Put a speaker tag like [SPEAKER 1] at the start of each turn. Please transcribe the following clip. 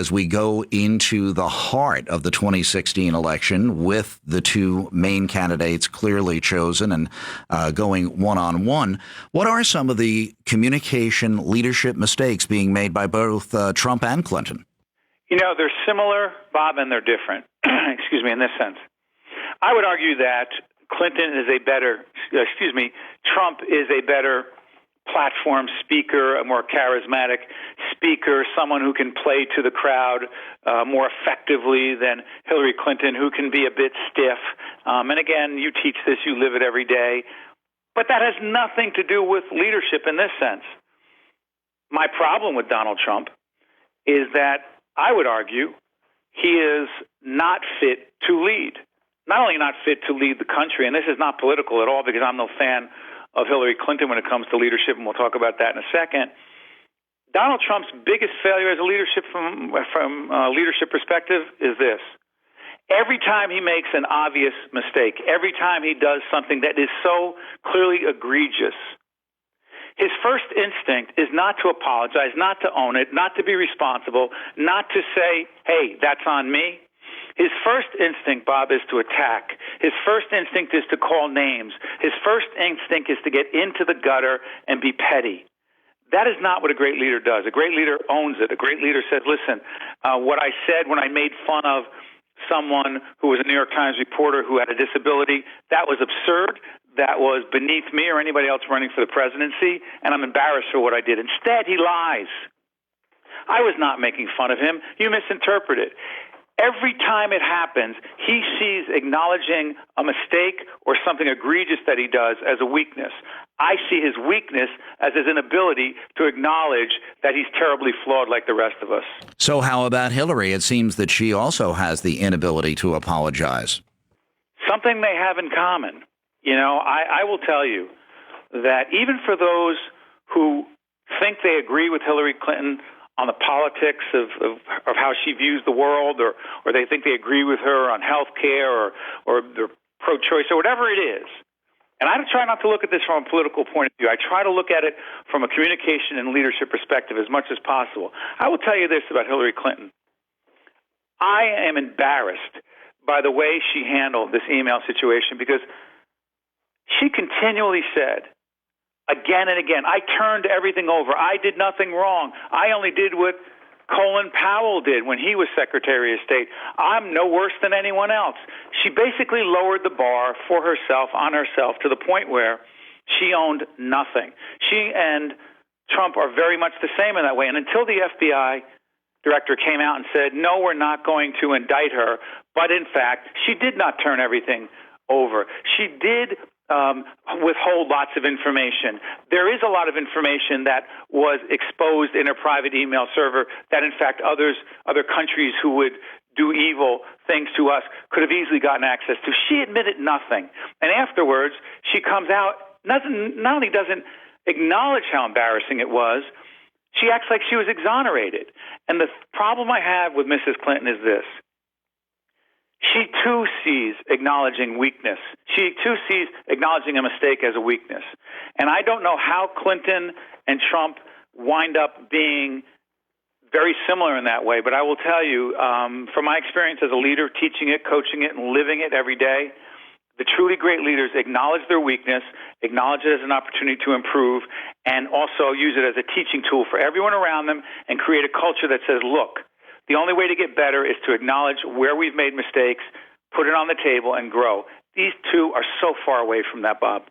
[SPEAKER 1] as we go into the heart of the 2016 election with the two main candidates clearly chosen and going one-on-one. What are some of the communication leadership mistakes being made by both Trump and Clinton?
[SPEAKER 2] You know, they're similar, Bob, and they're different. Excuse me, in this sense. I would argue that Trump is a better platform speaker, a more charismatic speaker, someone who can play to the crowd more effectively than Hillary Clinton, who can be a bit stiff. And again, you teach this, you live it every day. But that has nothing to do with leadership in this sense. My problem with Donald Trump is that I would argue he is not fit to lead. Not only not fit to lead the country, and this is not political at all because I'm no fan of Hillary Clinton when it comes to leadership, and we'll talk about that in a second. Donald Trump's biggest failure as a leadership from leadership perspective is this. Every time he makes an obvious mistake, every time he does something that is so clearly egregious, his first instinct is not to apologize, not to own it, not to be responsible, not to say, hey, that's on me. His first instinct, Bob, is to attack. His first instinct is to call names. His first instinct is to get into the gutter and be petty. That is not what a great leader does. A great leader owns it. A great leader says, listen, what I said when I made fun of someone who was a New York Times reporter who had a disability, that was absurd. That was beneath me or anybody else running for the presidency, and I'm embarrassed for what I did. Instead, he lies. I was not making fun of him. You misinterpret it. Every time it happens, he sees acknowledging a mistake or something egregious that he does as a weakness. I see his weakness as his inability to acknowledge that he's terribly flawed like the rest of us.
[SPEAKER 1] So how about Hillary? It seems that she also has the inability to apologize.
[SPEAKER 2] Something they have in common. You know, I will tell you that even for those who think they agree with Hillary Clinton on the politics of how she views the world, or they think they agree with her on health care or they're pro-choice or whatever it is. And I try not to look at this from a political point of view. I try to look at it from a communication and leadership perspective as much as possible. I will tell you this about Hillary Clinton. I am embarrassed by the way she handled this email situation because she continually said, again and again, I turned everything over. I did nothing wrong. I only did what Colin Powell did when he was Secretary of State. I'm no worse than anyone else. She basically lowered the bar for herself, on herself, to the point where she owned nothing. She and Trump are very much the same in that way. And until the FBI director came out and said, no, we're not going to indict her, but in fact, she did not turn everything over. She did withhold lots of information. There is a lot of information that was exposed in a private email server that, in fact, other countries who would do evil things to us could have easily gotten access to. She admitted nothing. And afterwards, she comes out, not only doesn't acknowledge how embarrassing it was, she acts like she was exonerated. And the problem I have with Mrs. Clinton is this. She, too, sees acknowledging weakness. She, too, sees acknowledging a mistake as a weakness. And I don't know how Clinton and Trump wind up being very similar in that way, but I will tell you, from my experience as a leader, teaching it, coaching it, and living it every day, the truly great leaders acknowledge their weakness, acknowledge it as an opportunity to improve, and also use it as a teaching tool for everyone around them and create a culture that says, look, the only way to get better is to acknowledge where we've made mistakes, put it on the table, and grow. These two are so far away from that, Bob.